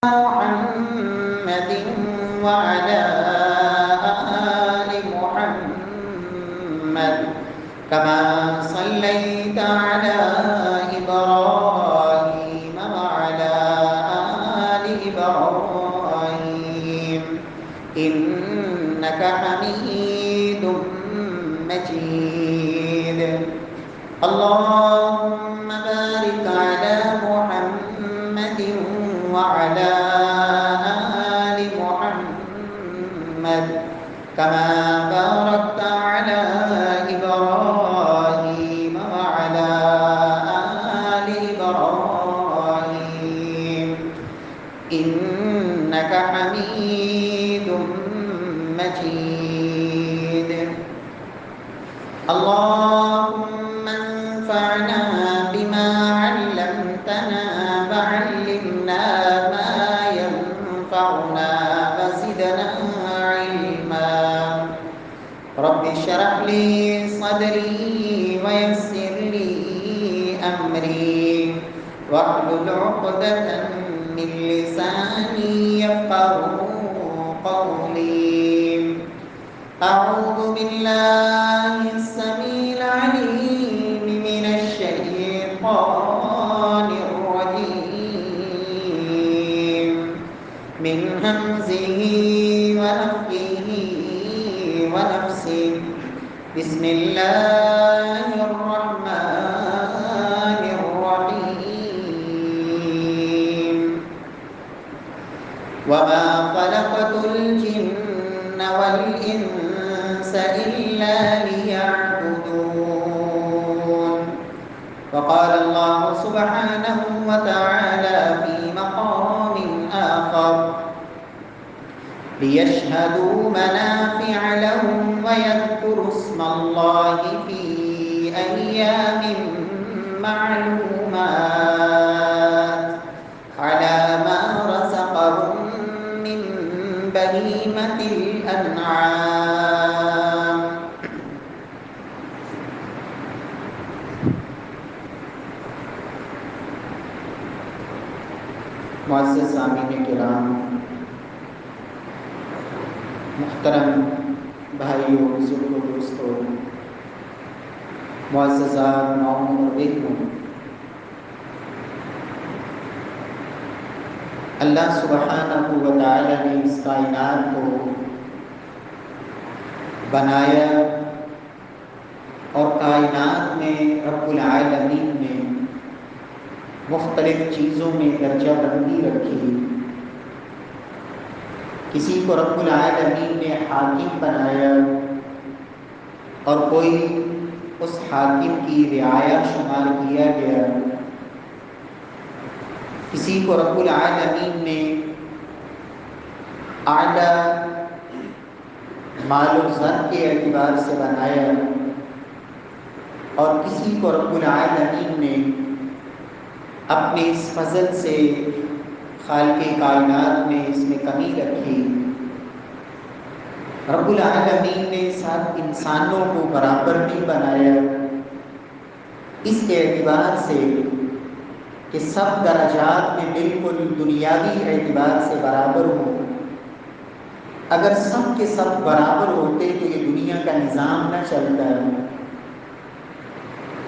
محمد وعلى آل محمد كما صليت على إبراهيم وعلى آل إبراهيم إنك حميد مجيد. اللهم بارك على محمد وعلى آل محمد كما باركت على إبراهيم وعلى آل إبراهيم إنك حميد مجيد. اللهم انفعنا بما علمتنا وعلمنا ما ينفعنا وزدنا علما. رب اشرح لي صدري ويسر لي أمري واحلل عقدة من لساني يفقهوا قولي. أعوذ بالله السميع العليم من الشيطان الرجيم من همزه ونفخه ونفسه. بسم الله الرحمن الرحيم. وما خلقت الجن والإنس إلا ليعبدون. وقال الله سبحانه وتعالى في مقام آخر ليشهدوا منافع لهم ويذكروا اسم الله في أيام معلومات على ما رزقهم من بهيمة الأنعام. معزز سامعین کرام، محترم بھائیوں، بزرگوں، دوستوں، معززات، ماؤں اور بیٹوں، اللہ سبحانہ و تعالی نے اس کائنات کو بنایا اور کائنات میں رب العالمین نے مختلف چیزوں میں درجہ بندی رکھی. کسی کو رب العالمین نے حاکم بنایا اور کوئی اس حاکم کی رعایا شمار کیا گیا. کسی کو رب العالمین نے اعلیٰ مال و زر کے اعتبار سے بنایا اور کسی کو رب العالمین نے اپنے اس فضل سے خالق کائنات نے اس میں کمی رکھی. رب العالمین نے سب انسانوں کو برابر نہیں بنایا اس اعتبار سے کہ سب درجات میں بالکل دنیاوی اعتبار سے برابر ہوں. اگر سب کے سب برابر ہوتے تو یہ دنیا کا نظام نہ چلتا.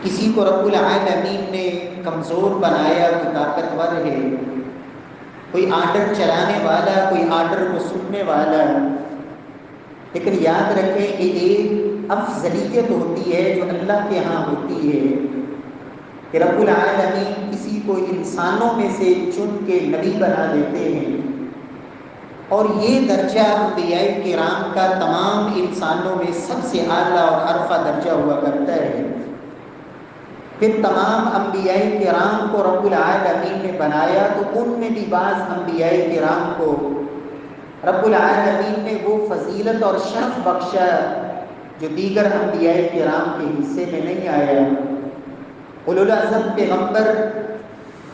کسی کو رب العالمین نے کمزور بنایا، کوئی طاقتور ہے، کوئی آرڈر چلانے والا، کوئی آرڈر کو سننے والا. لیکن یاد رکھیں کہ ایک افضلیت ہوتی ہے جو اللہ کے ہاں ہوتی ہے کہ رب العالمین کسی کو انسانوں میں سے چن کے نبی بنا دیتے ہیں، اور یہ درجہ انبیاء کرام کا تمام انسانوں میں سب سے اعلیٰ اور عرفہ درجہ ہوا کرتا ہے. پھر تمام انبیاء کرام کو رب العالمین نے بنایا تو ان میں بھی بعض انبیاء کرام کو رب العالمین نے وہ فضیلت اور شرف بخشا جو دیگر انبیاء کرام کے حصے میں نہیں آیا. اولو العزم پیغمبر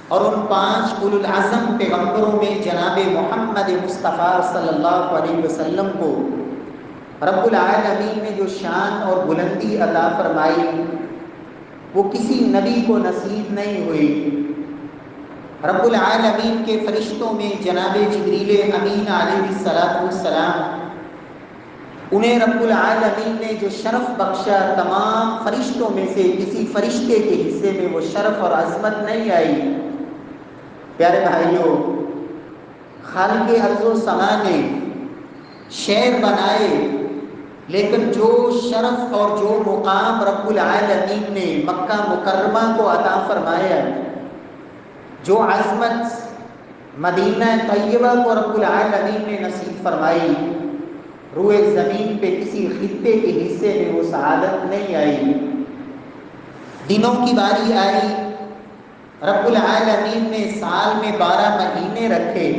اور ان 5 اولو العزم پیغمبروں میں جناب محمد مصطفیٰ صلی اللہ علیہ وسلم کو رب العالمین نے جو شان اور بلندی عطا فرمائی وہ کسی نبی کو نصیب نہیں ہوئی. رب العالمین کے فرشتوں میں جناب جبریل امین علیہ السلام، انہیں رب العالمین نے جو شرف بخشا، تمام فرشتوں میں سے کسی فرشتے کے حصے میں وہ شرف اور عظمت نہیں آئی۔ پیارے بھائیوں، خالق ارض و سما نے شہر بنائے، لیکن جو شرف اور جو مقام رب العالمین نے مکہ مکرمہ کو عطا فرمایا، جو عظمت مدینہ طیبہ کو رب العالمین نے نصیب فرمائی، روئے زمین پہ کسی خطے کے حصے میں وہ سعادت نہیں آئی۔ دنوں کی باری آئی، رب العالمین نے سال میں 12 مہینے رکھے،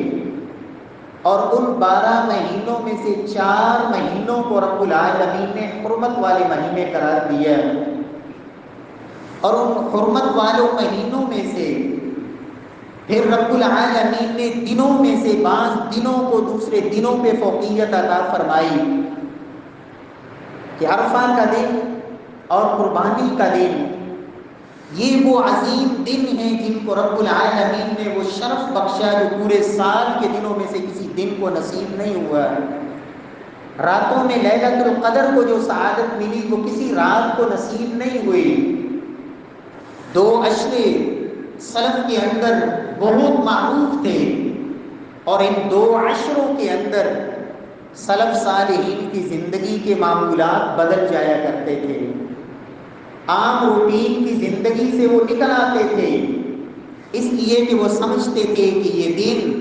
اور ان 12 مہینوں میں سے 4 مہینوں کو رب العالمین نے حرمت والے مہینے قرار دیا، اور ان حرمت والوں مہینوں میں سے پھر رب العالمین نے دنوں میں سے بعض دنوں کو دوسرے دنوں پہ فوقیت عطا فرمائی، کہ عرفہ کا دن اور قربانی کا دن یہ وہ عظیم دن ہیں جن کو رب العالمین نے وہ شرف بخشا جو پورے سال کے دنوں میں سے کسی دن کو نصیب نہیں ہوا۔ راتوں میں لیلۃ القدر کو جو سعادت ملی وہ کسی رات کو نصیب نہیں ہوئی۔ 2 عشرے سلف کے اندر بہت معروف تھے، اور ان 2 عشروں کے اندر سلف صالحین کی زندگی کے معمولات بدل جایا کرتے تھے۔ عام روٹین کی زندگی سے وہ نکل آتے تھے، اس لیے کہ وہ سمجھتے تھے کہ یہ دن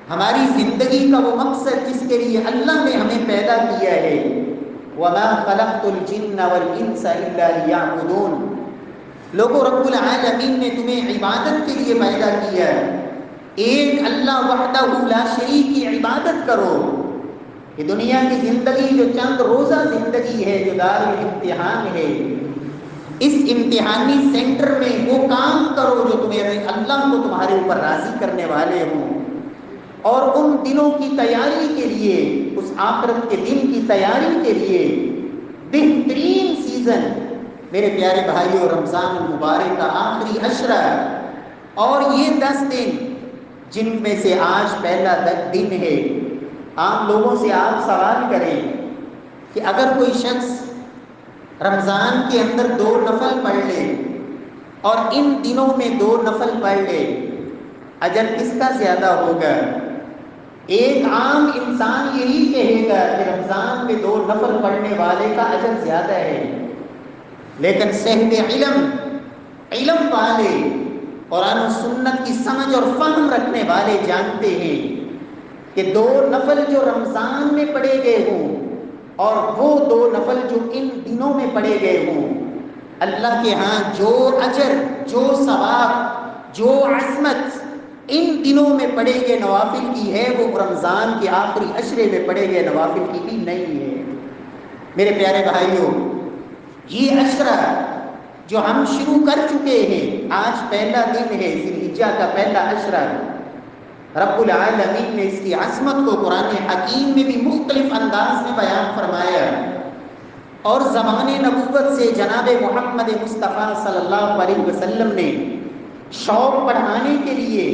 ہماری زندگی کا وہ مقصد جس کے لیے اللہ نے ہمیں پیدا کیا ہے، وَمَا خَلَقْتُ الْجِنَّ وَالْإِنسَ إِلَّا لِيَعْبُدُونَ۔ لوگوں، رب العالمین نے تمہیں عبادت کے لیے پیدا کیا ہے، ایک اللہ وحدہ لا شریک کی عبادت کرو۔ یہ دنیا کی زندگی جو چند روزہ زندگی ہے، جو دار امتحان ہے، اس امتحانی سینٹر میں وہ کام کرو جو تمہیں اللہ کو تمہارے اوپر راضی کرنے والے ہوں، اور ان دنوں کی تیاری کے لیے، اس آخرت کے دن کی تیاری کے لیے بہترین سیزن میرے پیارے بھائیوں رمضان المبارک کا آخری عشرہ، اور یہ 10 دن جن میں سے آج پہلا دن ہے۔ عام لوگوں سے آپ سوال کریں کہ اگر کوئی شخص رمضان کے اندر 2 نفل پڑھ لے اور ان دنوں میں 2 نفل پڑھ لے، اجر کس کا زیادہ ہوگا؟ ایک عام انسان یہی کہے گا کہ رمضان میں 2 نفل پڑھنے والے کا اجر زیادہ ہے، لیکن صاحب علم والے، قرآن و سنت کی سمجھ اور فہم رکھنے والے جانتے ہیں کہ 2 نفل جو رمضان میں پڑھے گئے ہوں اور وہ 2 نفل جو ان دنوں میں پڑھے گئے ہوں، اللہ کے ہاں جو اجر، جو ثواب، جو عظمت ان دنوں میں پڑھے گئے نوافل کی ہے، وہ رمضان کے آخری عشرے میں پڑھے گئے نوافل کی بھی نہیں ہے۔ میرے پیارے بھائیوں، یہ عشرہ جو ہم شروع کر چکے ہیں، آج پہلا دن ہے ذی الحجہ کا پہلا عشرہ، رب العالمین نے اس کی عظمت کو قرآن حکیم میں بھی مختلف انداز میں بیان فرمایا، اور زبان نبوت سے جناب محمد مصطفیٰ صلی اللہ علیہ وسلم نے شوق بڑھانے کے لیے،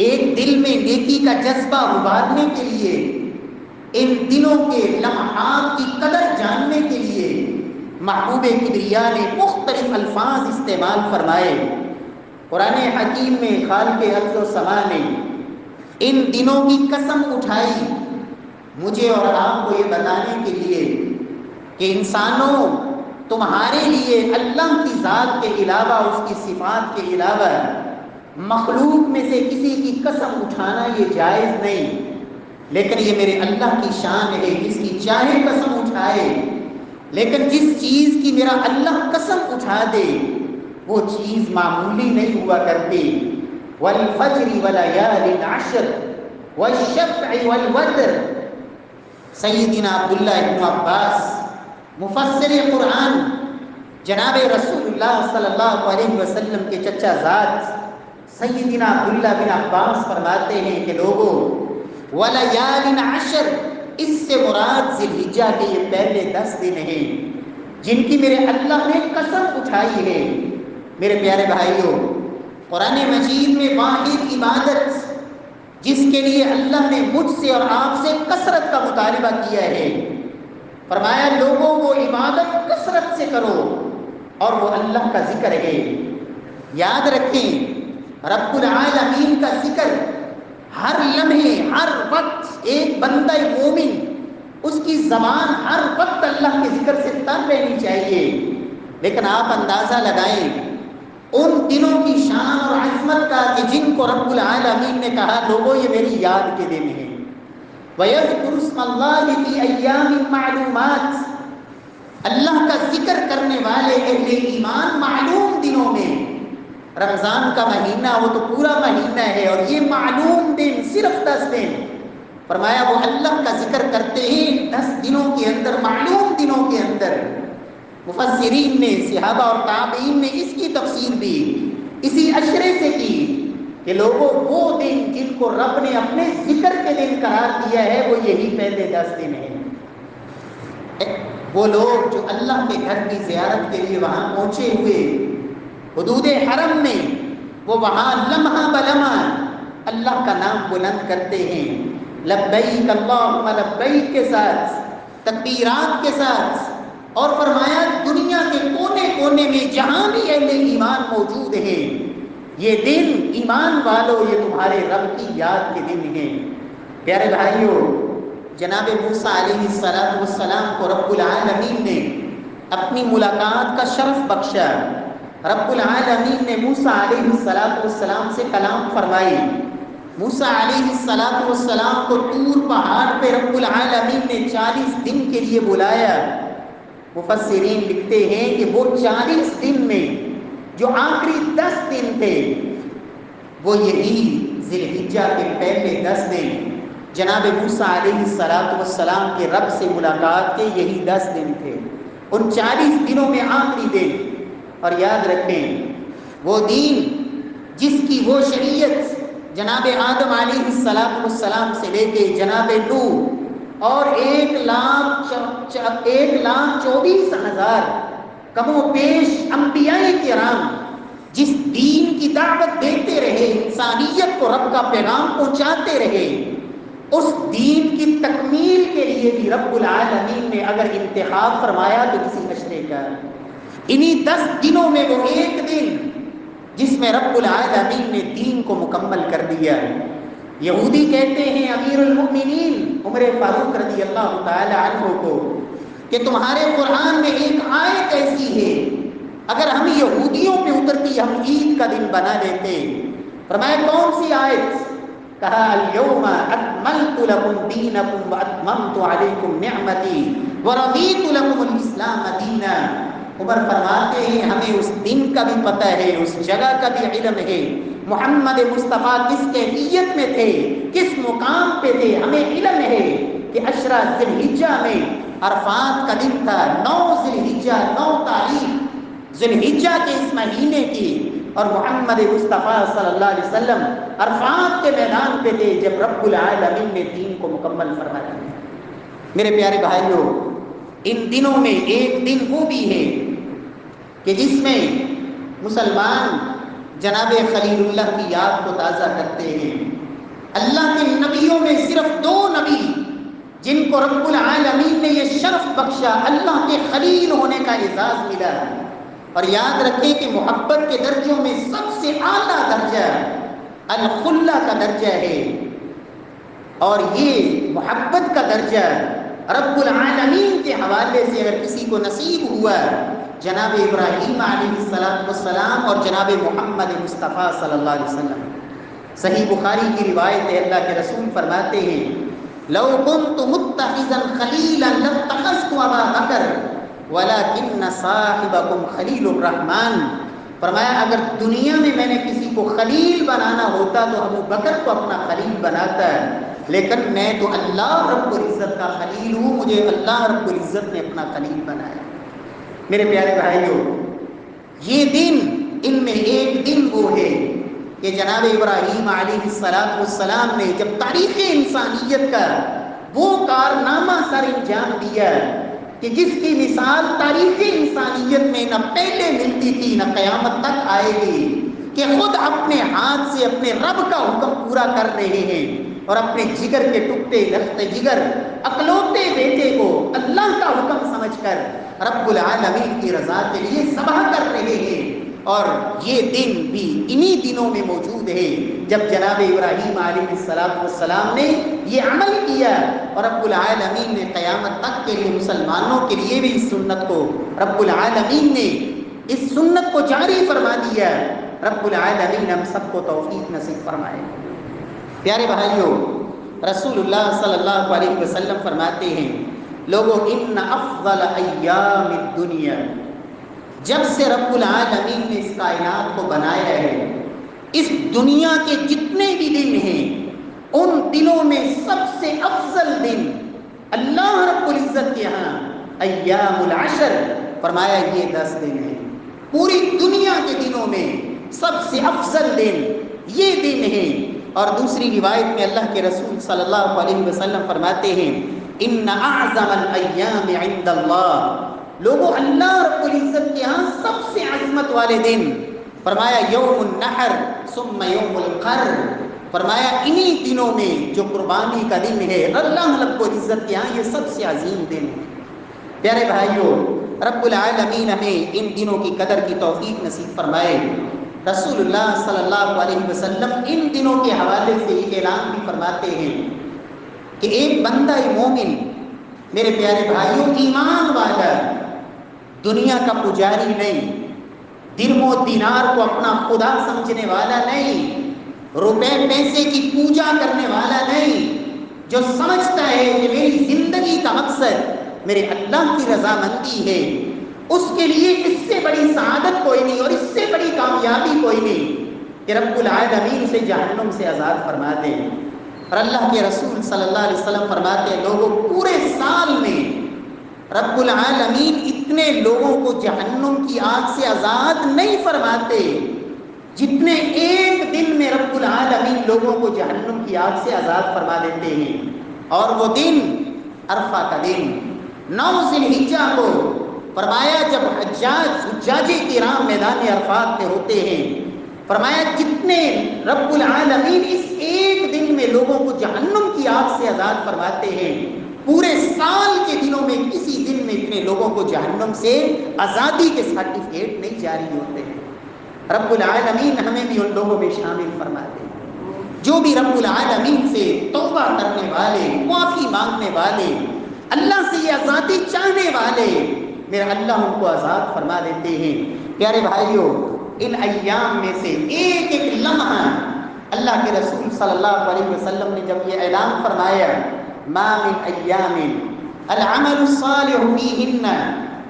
ایک دل میں نیکی کا جذبہ ابھارنے کے لیے، ان دنوں کے لمحات کی قدر جاننے کے لیے محبوب کبریا نے مختلف الفاظ استعمال فرمائے۔ قرآن حکیم میں خالق ارض و سما نے ان دنوں کی قسم اٹھائی مجھے اور آپ کو یہ بتانے کے لیے کہ انسانوں، تمہارے لیے اللہ کی ذات کے علاوہ، اس کی صفات کے علاوہ مخلوق میں سے کسی کی قسم اٹھانا یہ جائز نہیں، لیکن یہ میرے اللہ کی شان ہے، جس کی چاہے قسم اٹھائے، لیکن جس چیز کی میرا اللہ قسم اٹھا دے وہ چیز معمولی نہیں ہوا کرتی۔ والفجر وليال عشر والشفع والوتر۔ سیدنا عبداللہ ابن عباس مفسر قرآن، جناب رسول اللہ صلی اللہ علیہ وسلم کے چچا زاد سیدنا عبداللہ بن عباس فرماتے ہیں کہ لوگوں، ولیال عشر، اس سے مراد ذی الحجہ کے یہ پہلے 10 دن ہیں جن کی میرے اللہ نے قسم اٹھائی ہے۔ میرے پیارے بھائیوں، قرآن مجید میں واحد عبادت جس کے لیے اللہ نے مجھ سے اور آپ سے کثرت کا مطالبہ کیا ہے، فرمایا لوگوں وہ عبادت کثرت سے کرو، اور وہ اللہ کا ذکر ہے۔ یاد رکھیں رب العالمین کا ذکر ہر لمحے ہر وقت ایک بندہ مومن اس کی زبان ہر وقت اللہ کے ذکر سے تر رہنی چاہیے۔ لیکن آپ اندازہ لگائیں ان دنوں کی شان اور عظمت کا کہ جن کو رب العالمین نے کہا لوگوں یہ میری یاد کے دن ہیں، وَيَذْكُرُ اسْمَ اللَّهِ فِي أَيَّامٍ مَعْلُومَاتٍ، اللہ کا ذکر کرنے والے اہل ایمان معلوم دنوں میں، رمضان کا مہینہ وہ تو پورا مہینہ ہے، اور یہ معلوم دن صرف 10 دن، فرمایا وہ اللہ کا ذکر کرتے ہیں 10 دنوں کے اندر، معلوم دنوں کے اندر۔ مفسرین نے، صحابہ اور تابعین نے اس کی تفسیر بھی اسی اشرے سے کی کہ لوگوں وہ دن جن کو رب نے اپنے ذکر کے دن قرار دیا ہے وہ یہی پہلے 10 دن ہیں۔ وہ لوگ جو اللہ کے گھر کی زیارت کے لیے وہاں پہنچے ہوئے حدود حرم میں، وہ وہاں لمحہ بلمحہ اللہ کا نام بلند کرتے ہیں، لبیک اللہم لبیک کے ساتھ، تکبیرات کے ساتھ، اور فرمایا دنیا کے کونے کونے میں جہاں بھی اہل ایمان موجود ہیں، یہ دن ایمان والوں یہ تمہارے رب کی یاد کے دن ہیں۔ پیارے بھائیوں، جناب موسیٰ علیہ السلام کو رب العالمین نے اپنی ملاقات کا شرف بخشا۔ رب العالمین نے موسیٰ علیہ السلام سے کلام فرمائی۔ موسیٰ علیہ السلام کو طور پہاڑ پہ رب العالمین نے 40 دن کے لیے بلایا۔ مفسرین لکھتے ہیں کہ وہ 40 دن میں جو آخری 10 دن تھے وہ یہی ذی الحجہ کے پہلے 10 دن جناب موسیٰ علیہ السلام کے رب سے ملاقات کے یہی 10 دن تھے، ان 40 دنوں میں آخری دن۔ اور یاد رکھیں وہ دین جس کی وہ شریعت جناب آدم علیہ السلام سے لے کے جناب نوح اور 1,24,000 کم و بیش انبیاء کرام جس دین کی دعوت دیتے رہے، انسانیت کو رب کا پیغام پہنچاتے رہے، اس دین کی تکمیل کے لیے بھی رب العالمین نے اگر انتخاب فرمایا تو کسی اشرے کا، انہی 10 دنوں میں وہ ایک دن جس میں رب العالمین نے دین کو مکمل کر دیا۔ یہودی کہتے ہیں امیر المؤمنین عمر فاروق رضی اللہ تعالی عنہ کو کہ تمہارے قرآن میں ایک آیت ایسی ہے اگر ہم یہودیوں پہ اترتی ہم عید کا دن بنا لیتے۔ فرمایا کون سی آیت؟ کہا الیوم اکملت لکم دینکم واتممت علیکم نعمتی ورضیت لکم الاسلام دینا۔ عمر فرماتے ہیں ہمیں اس دن کا بھی پتہ ہے، اس جگہ کا بھی علم ہے، محمد مصطفیٰ کس کیفیت میں تھے، کس مقام پہ تھے، ہمیں علم ہے کہ عشرہ ذی الحجہ میں عرفات کا دن تھا، 9 ذی الحجہ، 9 تاریخ ذی الحجہ کے اس مہینے کی، اور محمد مصطفیٰ صلی اللہ علیہ وسلم عرفات کے میدان پہ تھے جب رب العالمین نے دین کو مکمل فرمایا۔ میرے پیارے بھائیوں، ان دنوں میں ایک دن وہ بھی ہے کہ جس میں مسلمان جناب خلیل اللہ کی یاد کو تازہ کرتے ہیں۔ اللہ کے نبیوں میں صرف 2 نبی جن کو رب العالمین نے یہ شرف بخشا، اللہ کے خلیل ہونے کا اعزاز ملا۔ اور یاد رکھیں کہ محبت کے درجوں میں سب سے اعلیٰ درجہ الخلہ کا درجہ ہے، اور یہ محبت کا درجہ رب العالمین کے حوالے سے اگر کسی کو نصیب ہوا جناب ابراہیم علیہ السلام اور جناب محمد مصطفیٰ صلی اللہ علیہ وسلم۔ صحیح بخاری کی روایت ہے، اللہ کے رسول فرماتے ہیں لو كنت متخذا خلیلا لاتخذت ابا بکر ولكن صاحبكم خلیل الرحمن۔ فرمایا اگر دنیا میں نے کسی کو خلیل بنانا ہوتا تو ابو بکر کو اپنا خلیل بناتا، لیکن میں تو اللہ رب العزت کا خلیل ہوں، مجھے اللہ رب العزت نے اپنا خلیل بنایا۔ میرے پیارے بھائیوں، یہ دن ان میں ایک دن وہ ہے کہ جناب ابراہیم علیہ السلام نے جب تاریخ انسانیت کا وہ کارنامہ سر انجام دیا کہ جس کی مثال تاریخ انسانیت میں نہ پہلے ملتی تھی نہ قیامت تک آئے گی، کہ خود اپنے ہاتھ سے اپنے رب کا حکم پورا کر رہے ہیں اور اپنے جگر کے ٹکڑے لخت جگر اکلوتے بیٹے کو اللہ کا حکم سمجھ کر رب العالمین کی رضا کے لیے ذبح کر رہے ہیں۔ اور یہ دن بھی انہی دنوں میں موجود ہے جب جناب ابراہیم علیہ السلام نے یہ عمل کیا، اور رب العالمین نے قیامت تک کے لیے مسلمانوں کے لیے بھی اس سنت کو رب العالمین نے اس سنت کو جاری فرما دیا۔ رب العالمین ہم سب کو توفیق نصیب فرمائے۔ پیارے بھائیوں، رسول اللہ صلی اللہ علیہ وسلم فرماتے ہیں، لوگوں ان افضل ایام الدنیا، جب سے رب العالمین نے اس کائنات کو بنایا ہے، اس دنیا کے جتنے بھی دن ہیں ان دنوں میں سب سے افضل دن اللہ رب العزت کے ہاں ایام العشر، فرمایا یہ 10 دن ہیں۔ پوری دنیا کے دنوں میں سب سے افضل دن یہ دن ہیں۔ اور دوسری روایت میں اللہ کے رسول صلی اللہ علیہ وسلم فرماتے ہیں، ان اعظم الایام عند اللہ، لوگوں اللہ رب العزت کے ہاں سب سے عظمت والے دن، فرمایا یوم النحر ثم یوم القر، فرمایا انہی دنوں میں جو قربانی کا دن ہے اللہ رب العزت کے ہاں یہ سب سے عظیم دن ہے۔ پیارے بھائیوں، رب العالمین ہمیں ان دنوں کی قدر کی توفیق نصیب فرمائے۔ رسول اللہ صلی اللہ علیہ وسلم ان دنوں کے حوالے سے یہ اعلان بھی فرماتے ہیں کہ ایک بندہ مومن، میرے پیارے بھائیوں، ایمان والا، دنیا کا پجاری نہیں، درم و دینار کو اپنا خدا سمجھنے والا نہیں، روپے پیسے کی پوجا کرنے والا نہیں، جو سمجھتا ہے کہ میری زندگی کا مقصد میرے اللہ کی رضامندی ہے، اس کے لیے اس سے بڑی سعادت کوئی نہیں اور اس سے بڑی کامیابی کوئی نہیں کہ رب العالمین اسے جہنم سے آزاد فرما دے۔ اور اللہ کے رسول صلی اللہ علیہ وسلم فرماتے ہیں، لوگوں پورے سال میں رب العالمین اتنے لوگوں کو جہنم کی آگ سے آزاد نہیں فرماتے جتنے ایک دن میں رب العالمین لوگوں کو جہنم کی آگ سے آزاد فرما دیتے ہیں۔ اور وہ دن عرفہ کا دن 9 ذی الحجہ کو، فرمایا جب حجاج کرام میدان عرفات میں ہوتے ہیں، فرمایا جتنے رب العالمین اس ایک دن میں لوگوں کو جہنم کی آگ سے آزاد فرماتے ہیں، پورے سال کے دنوں میں کسی دن میں اتنے لوگوں کو جہنم سے آزادی کے سرٹیفکیٹ نہیں جاری ہوتے ہیں۔ رب العالمین ہمیں بھی ان لوگوں میں شامل فرما دے جو بھی رب العالمین سے توبہ کرنے والے، معافی مانگنے والے، اللہ سے یہ آزادی چاہنے والے، میرا اللہ ان کو آزاد فرما دیتے ہیں۔ پیارے بھائیوں، ان ایام میں سے ایک ایک لمحہ اللہ کے رسول صلی اللہ علیہ وسلم نے جب یہ اعلان فرمایا، ما من ایام العمل الصالح فیہن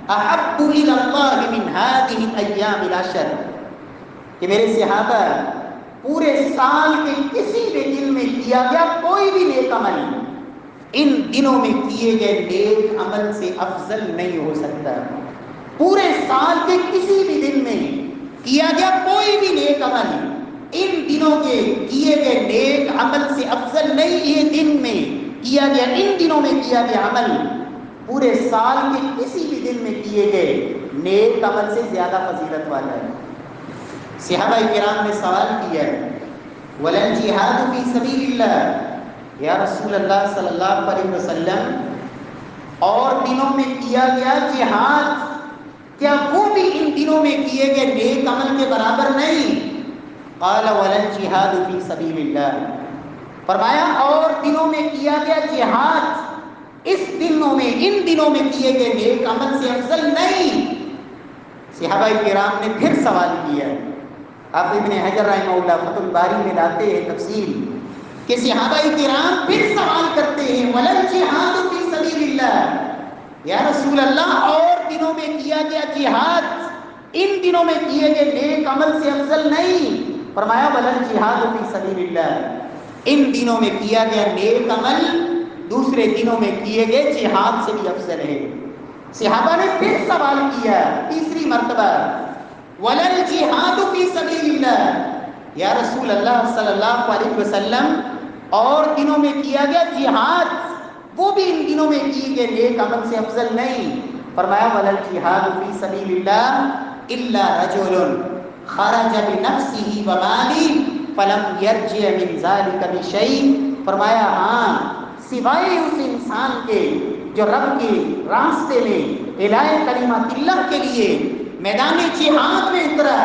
احب الی اللہ من هذه الایام العشر، کہ میرے صحابہ پورے سال کے کسی بھی دن میں کیا گیا کوئی بھی نیک عمل ان دنوں میں کیے گئے نیک عمل سے افضل نہیں ہو سکتا۔ پورے سال کے کسی بھی دن میں کیا گیا کوئی بھی نیک عمل ان دنوں کے کیے گئے نیک عمل سے افضل نہیں۔ یہ دن میں کیا گیا، ان دنوں میں کیا گیا عمل پورے سال کے کسی بھی دن میں کیے گئے نیک عمل سے زیادہ فضیلت والا ہے۔ صحابہ کرام نے سوال کیا، وَلَا الْجِهَادُ فِي سَبِيلِ اللَّهِ، یا رسول اللہ صلی اللہ علیہ وسلم اور دنوں میں کیا گیا جہاد کیا وہ بھی ان دنوں میں کیے گئے نیک عمل کے برابر نہیں؟ قال وَلَا الْجِهَادُ فِي سَبِيلِ اللَّهِ، فرمایا اور دنوں میں کیا گیا جہاد اس دنوں میں ان دنوں میں کیے گئے نیک عمل سے افضل نہیں۔ صحابہ کرام نے پھر سوال کیا، آپ ابن حجر رحمہ اللہ فتح الباری میں لاتے ہیں تفصیل کہ صحابہ کرام پھر سوال کرتے ہیں، وَلَا الْجِهَادُ فِي سَبِيلِ اللَّهِ، یا رسول اللہ اور دنوں میں کیا گیا جہاد ان دنوں میں کیے گئے نیک عمل سے افضل نہیں؟ فرمایا وَلَا الْجِهَادُ فِي سَبِيلِ اللَّهِ، ان دنوں میں کیا گیا نیک عمل دوسرے دنوں میں کیے گئے جہاد سے بھی افضل ہے۔ صحابہ نے پھر سوال کیا تیسری مرتبہ، وَلَا الْجِهَادُ فِي سَبِيلِ اللَّهِ، یا رسول اللہ صلی اللہ علیہ وسلم اور دنوں میں کیا گیا جہاد وہ بھی ان دنوں میں کیے گئے نیک عمل سے افضل نہیں؟ فرمایا وَلَا الْجِهَادُ فِي سَبِيلِ اللَّهِ إِلَّا رَجُلٌ خرج بنفسه وماله فلم يرجع من ذلك بشيء. فرمایا ہاں سوائے اس انسان کے جو رب کے راستے میں اعلاء کلمت اللہ کے لیے میدان جہاد میں اترا،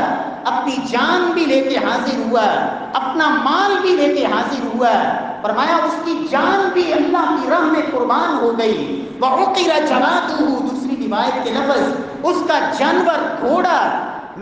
اپنی جان بھی لے کے حاضر ہوا، اپنا مال بھی لے کے حاضر ہوا. فرمایا اس کی جان بھی اللہ کی راہ میں قربان ہو گئی. وَعُقِرَ جَوَادُهُ، دوسری روایت کے لفظ اس کا جانور گھوڑا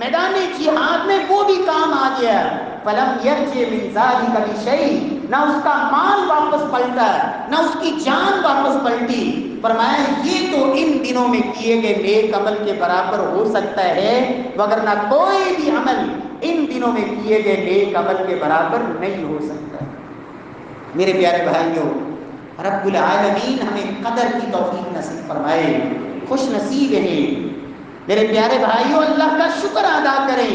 میدان جہاد میں وہ بھی کام آ گیا. فَلَمْ يَرْجِعْ مِنْ ذَلِكَ بِشَيْءٍ، نہ اس کا مال واپس پلٹا نہ اس کی جان واپس پلٹی. فرمایا یہ تو ان دنوں میں کیے گئے نیک عمل کے برابر ہو سکتا ہے، وگرنہ کوئی بھی عمل ان دنوں میں کیے گئے نیک عمل کے برابر نہیں ہو سکتا. میرے پیارے بھائیوں، رب العالمین ہمیں قدر کی توفیق نصیب فرمائے. خوش نصیب ہیں میرے پیارے بھائیوں، اللہ کا شکر ادا کریں.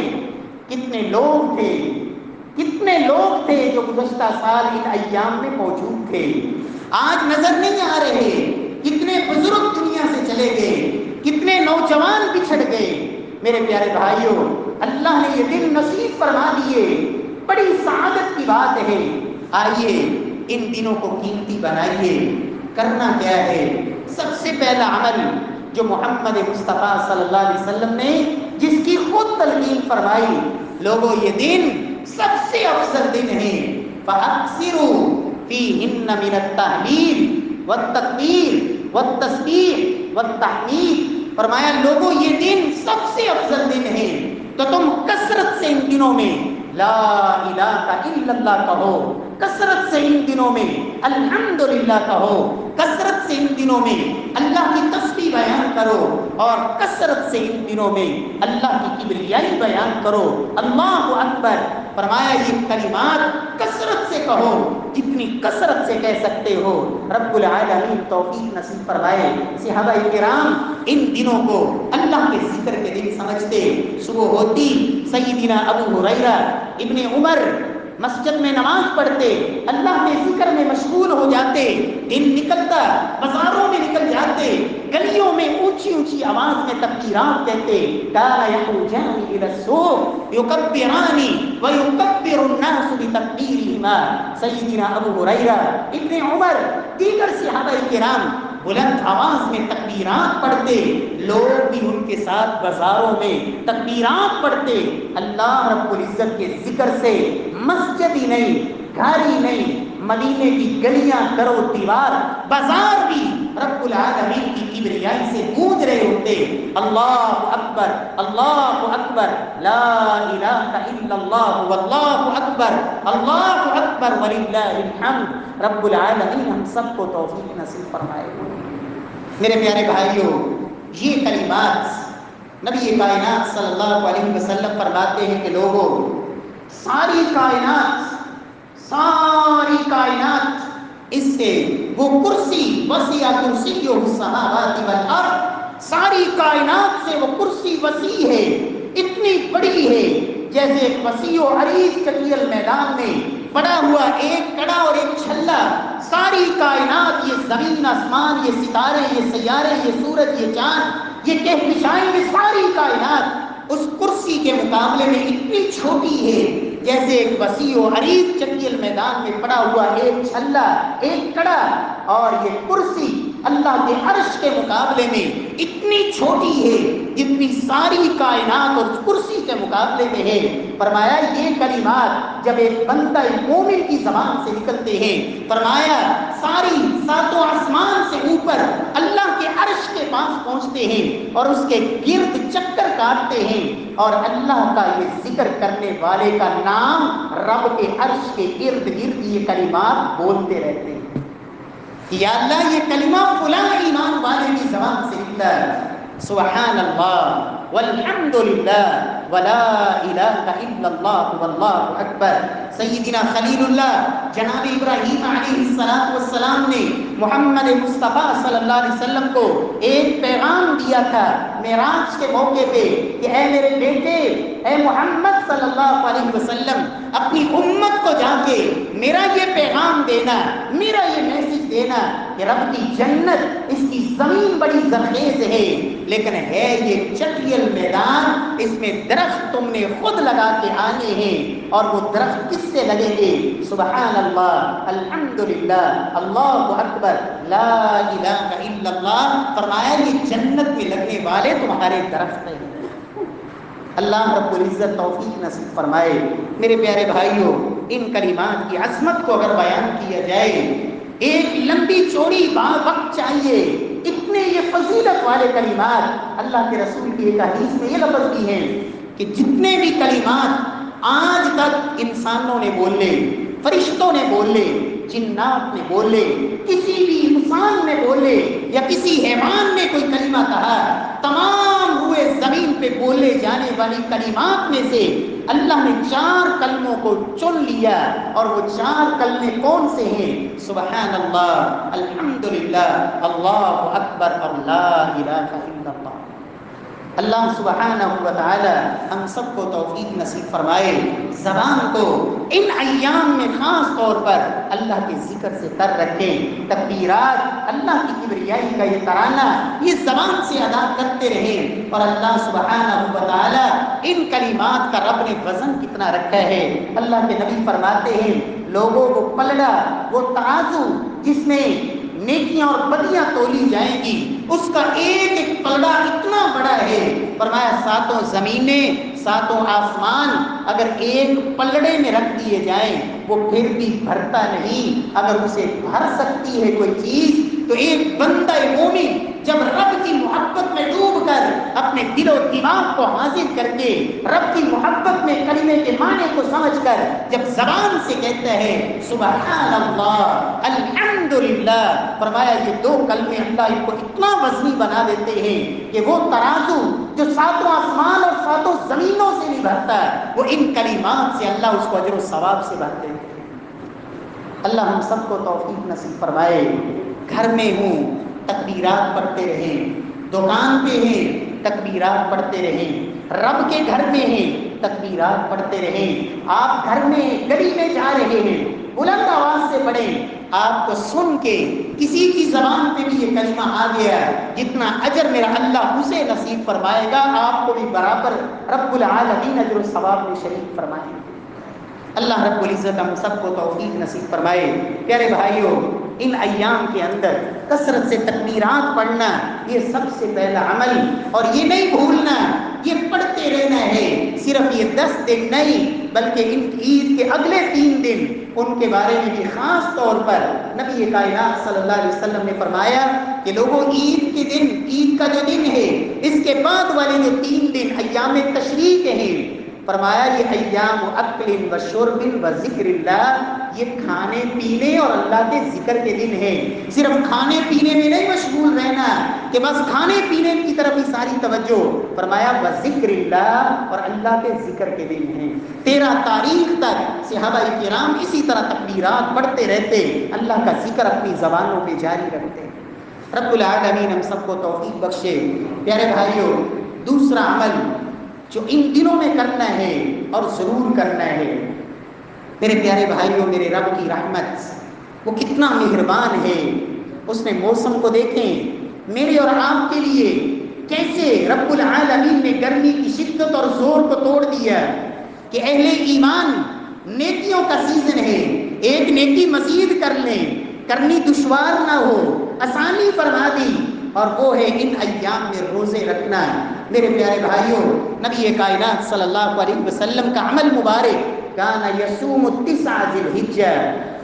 کتنے لوگ تھے جو گزشتہ سال ان ایام میں موجود تھے، آج نظر نہیں آ رہے. کتنے بزرگ دنیا سے چلے گئے، کتنے نوجوان بچھڑ گئے. میرے پیارے بھائیوں، اللہ نے یہ دن نصیب فرما دیے، بڑی سعادت کی بات ہے. آئیے ان دنوں کو قیمتی بنائیے. کرنا کیا ہے؟ سب سے پہلا عمل جو محمد مصطفیٰ صلی اللہ علیہ وسلم نے جس کی خود تلقین فرمائی، لوگوں یہ دن سب سے افضل دن ہے. فَأَكْثِرُوا فِيهِنَّ مِنَ التَّهْلِيلِ وَالتَّكْبِيرِ وَالتَّسْبِيحِ وَالتَّحْمِيدِ. فرمایا لوگوں یہ دن سب سے افضل دن ہے، تو تم کثرت سے ان دنوں میں لا الہ الا اللہ کہو، کثرت سے ان دنوں میں الحمدللہ کہو، کثرت سے ان دنوں میں اللہ کی تسبیح بیان کرو، اور کثرت سے ان دنوں میں اللہ کی کبریائی بیان کرو. اللہ اکبر. فرمایا یہ کلمات کثرت سے کہو، جتنی کثرت سے کہہ سکتے ہو. رب العالمین توفیق نصیب فرمائے. صحابہ کرام ان دنوں کو اللہ کے ذکر کے دن سمجھتے. صبح ہوتی سیدنا ابو ہریرہ ابن عمر مسجد میں نماز پڑھتے، اللہ کے ذکر میں مشغول ہو جاتے. دن نکلتا بازاروں میں نکل جاتے، گلیوں میں اونچی اونچی آواز میں تکبیرات کہتے. کان یخرجان الی السوق یکبران ویکبر الناس بتکبیرہما. سیدنا ابو ہریرہ ابن عمر دیگر صحابہ کرام بلند آواز میں تکبیرات پڑھتے، لوگ بھی ان کے ساتھ بازاروں میں تکبیرات پڑھتے. اللہ رب العزت کے ذکر سے مسجد ہی نہیں، گھر ہی نہیں، مدینے کی گلیاں، در و دیوار، بازار بھی رب العالمین کی کبریائی سے گونج رہے ہوتے. اللہ اکبر، اللہ اکبر، لا الہ الا اللہ، واللہ اکبر، اللہ اکبر وللہ الحمد. رب العالمین ہم سب کو توفیق نصیب فرمائے. میرے پیارے بھائیوں، یہ کلمات نبی کائنات صلی اللہ علیہ وسلم فرماتے ہیں کہ لوگوں ساری کائنات اس سے وہ کرسی وسیع کرسی السماوات والارض، ساری کائنات سے وہ کرسی وسیع ہے، اتنی بڑی ہے جیسے ایک وسیع و عریض چٹیل میدان میں پڑا ہوا ایک کڑا اور ایک چھلا. ساری کائنات، یہ زمین آسمان، یہ ستارے، یہ سیارے، یہ سورج، یہ چاند، یہ کہکشائیں، یہ ساری کائنات اس کرسی کے مقابلے میں اتنی چھوٹی ہے جیسے ایک وسیع و عریض چٹیل میدان میں پڑا ہوا ایک چھلا، ایک کڑا. اور یہ کرسی اللہ کے عرش کے مقابلے میں اتنی چھوٹی ہے جتنی ساری کائنات اور کرسی کے مقابلے میں ہے. فرمایا یہ کلمات جب ایک بندہ مومن کی زبان سے نکلتے ہیں، فرمایا ساری ساتوں آسمان سے اوپر اللہ کے عرش کے پاس پہنچتے ہیں اور اس کے گرد چکر کاٹتے ہیں، اور اللہ کا یہ ذکر کرنے والے کا نام رب کے عرش کے ارد گرد یہ کلمات بولتے رہتے ہیں. یا اللہ یہ کلمہ فلاں ایمان والے کی زبان سے نکلا، سبحان اللہ والحمد للہ ولا الہ الا اللہ واللہ اکبر. سیدنا خلیل اللہ جناب ابراہیم علیہ السلام نے محمد مصطفیٰ صلی اللہ علیہ وسلم کو ایک پیغام دیا تھا معراج کے موقع پہ کہ اے میرے بیٹے، اے محمد صلی اللہ علیہ وسلم، اپنی امت کو جا کے میرا یہ پیغام دینا، میرا یہ میسج لیجئے نا کہ رب کی جنت اس کی زمین بڑی زرخیز ہے، لیکن ہے یہ چٹیل میدان، اس میں درخت تم نے خود لگا کے آنے ہیں، اور وہ درخت کس سے لگیں گے؟ سبحان اللہ، الحمدللہ، اللہ اکبر، لا الہ الا اللہ۔ فرمایا یہ جنت میں لگنے والے تمہارے درخت ہیں۔ اللہ رب العزت توفیق نصیب فرمائے۔ میرے پیارے بھائیوں، ان کلمات کی عظمت کو اگر بیان کیا جائے، ایک لمبی چوڑی وقت چاہیے، اتنے یہ فضیلت والے کلمات۔ اللہ کے رسول کی ایک حدیث میں یہ لفظ بھی ہیں کہ جتنے بھی کلمات آج تک انسانوں نے بولے، فرشتوں نے بولے، جنات نے بولے، کسی بھی انسان نے بولے یا کسی حیوان نے کوئی کلمہ کہا، تمام روئے زمین پہ بولے جانے والی کلمات میں سے اللہ نے 4 کلموں کو چن لیا، اور وہ 4 کلمے کون سے ہیں؟ سبحان اللہ، الحمدللہ، اللہ اکبر، اور لا الہ الا اللہ۔ اللہ سبحانہ و تعالی ہم سب کو توفیق نصیب فرمائے، زبان کو ان ایام میں خاص طور پر اللہ کے ذکر سے تر رکھیں، تکبیرات، اللہ کی کبریائی کا یہ ترانہ یہ زبان سے ادا کرتے رہیں، اور اللہ سبحانہ و تعالی ان کلمات کا رب نے وزن کتنا رکھا ہے۔ اللہ کے نبی فرماتے ہیں لوگوں کو پلڑا، وہ ترازو جس میں نیکیاں اور بدیاں تولی جائیں گی، اس کا ایک ایک پلڑا اتنا بڑا ہے، فرمایا 7 زمینیں 7 آسمان اگر ایک پلڑے میں رکھ دیے جائیں وہ پھر بھی بھرتا نہیں۔ اگر اسے بھر سکتی ہے کوئی چیز تو ایک بندہ مومن جب رب کی محبت میں ڈوب کر اپنے دل و دماغ کو حاضر کر کے رب کی محبت میں کلمے کے معنی کو سمجھ کر جب زبان سے کہتا ہے سبحان اللہ، الحمدللہ، فرمایا یہ 2 کلمے اللہ ان کو اتنا وزنی بنا دیتے ہیں کہ وہ ترازو جو 7 آسمان اور 7 زمینوں سے نہیں بھرتا، وہ ان کلمات سے اللہ اس کو اجر و ثواب سے بھرتے ہیں۔ اللہ ہم سب کو توفیق نصیب فرمائے۔ گھر میں ہوں تکبیرات پڑھتے رہیں، دکان پہ ہیں تکبیرات پڑھتے رہیں، رب کے گھر میں ہیں تکبیرات پڑھتے رہیں، آپ گھر میں گلی میں جا رہے ہیں بلند آواز سے پڑھیں، آپ کو سن کے کسی کی زبان پہ بھی یہ کلمہ آ گیا، جتنا اجر میرا اللہ اسے نصیب فرمائے گا، آپ کو بھی برابر رب العالمین اجر و ثواب میں شریک فرمائے گا۔ اللہ رب العزت ہم سب کو توفیق نصیب فرمائے۔ پیارے بھائیوں، ان ایام کے اندر کثرت سے تکبیرات پڑھنا یہ سب سے پہلا عمل، اور یہ نہیں بھولنا، یہ پڑھتے رہنا ہے، صرف یہ 10 دن نہیں بلکہ ان عید کے اگلے 3 دن ان کے بارے میں بھی خاص طور پر نبی کائنات صلی اللہ علیہ وسلم نے فرمایا کہ لوگوں عید کے دن، عید کا جو دن ہے اس کے بعد والے جو 3 دن ایام تشریق ہیں، فرمایا یہ ایام اکل و شرب و ذکر اللہ، یہ کھانے پینے اور اللہ کے ذکر کے دن ہے۔ صرف کھانے پینے میں نہیں مشغول رہنا کہ بس کھانے پینے کی طرف ہی ساری توجہ، فرمایا و ذکر اللہ، اور اللہ کے ذکر کے دن ہیں۔ 13 تاریخ تک صحابہ کرام اسی طرح تکبیرات پڑھتے رہتے، اللہ کا ذکر اپنی زبانوں پہ جاری رکھتے۔ رب العالمین ہم سب کو توفیق بخشے۔ پیارے بھائیوں، دوسرا عمل جو ان دنوں میں کرنا ہے اور ضرور کرنا ہے، میرے پیارے بھائیوں، میرے رب کی رحمت وہ کتنا مہربان ہے، اس نے موسم کو دیکھیں میرے اور آپ کے لیے کیسے رب العالمین نے گرمی کی شدت اور زور کو توڑ دیا کہ اہل ایمان نیکیوں کا سیزن ہے، ایک نیکی مزید کر لیں، کرنی دشوار نہ ہو، آسانی فرما دی، اور وہ ہے ان ایام میں روزے رکھنا۔ میرے پیارے بھائیوں، نبی کائنات صلی اللہ علیہ وسلم کا عمل مبارک کان یصوم 9 ذی الحجہ،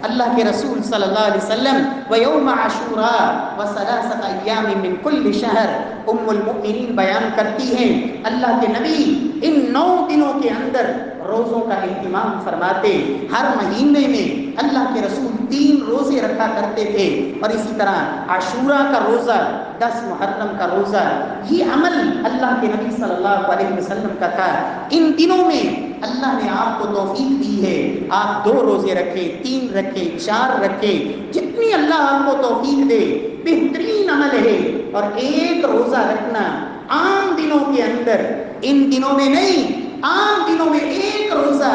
اللہ کے رسول صلی اللہ علیہ وسلم ویوم عاشوراء و3 ایام من کل شہر، ام المؤمنین بیان کرتی ہیں اللہ کے نبی ان 9 دنوں کے اندر روزوں کا اہتمام فرماتے، ہر مہینے میں اللہ کے رسول 3 روزے رکھا کرتے تھے، اور اسی طرح عاشوراء کا روزہ، 10 محرم کا روزہ، یہ عمل اللہ کے نبی صلی اللہ علیہ وسلم کا تھا۔ ان دنوں میں اللہ نے آپ کو توفیق دی ہے، آپ 2 روزے رکھیں، 3 رکھیں، 4 رکھیں، جتنی اللہ آپ کو توفیق دے، بہترین عمل ہے۔ اور ایک روزہ رکھنا عام دنوں کے اندر، ان دنوں میں نہیں، عام دنوں میں ایک روزہ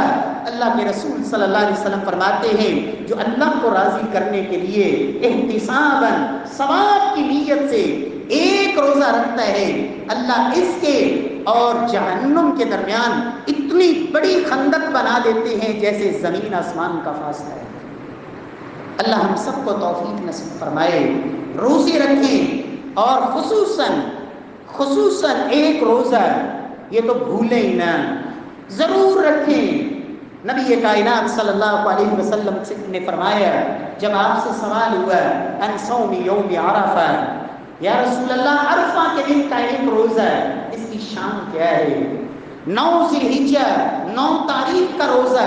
اللہ کے رسول صلی اللہ علیہ وسلم فرماتے ہیں جو اللہ کو راضی کرنے کے لیے احتساباً ثواب کی نیت سے ایک روزہ رکھتا ہے، اللہ اس کے اور جہنم کے درمیان اتنی بڑی خندق بنا دیتے ہیں جیسے زمین آسمان کا فاصلہ ہے۔ اللہ ہم سب کو توفیق نصیب فرمائے، روزے رکھیں، اور خصوصاً ایک روزہ یہ تو بھولیں ہی نہ، ضرور رکھیں۔ نبی کائنات صلی اللہ علیہ وسلم نے فرمایا جب آپ سے سوال ہوا ان صوم یوم عرفہ، یا رسول اللہ عرفہ کے دن کا ایک روزہ اس کی شان کیا ہے؟ 9 ذی الحجہ 9 تاریخ کا روزہ،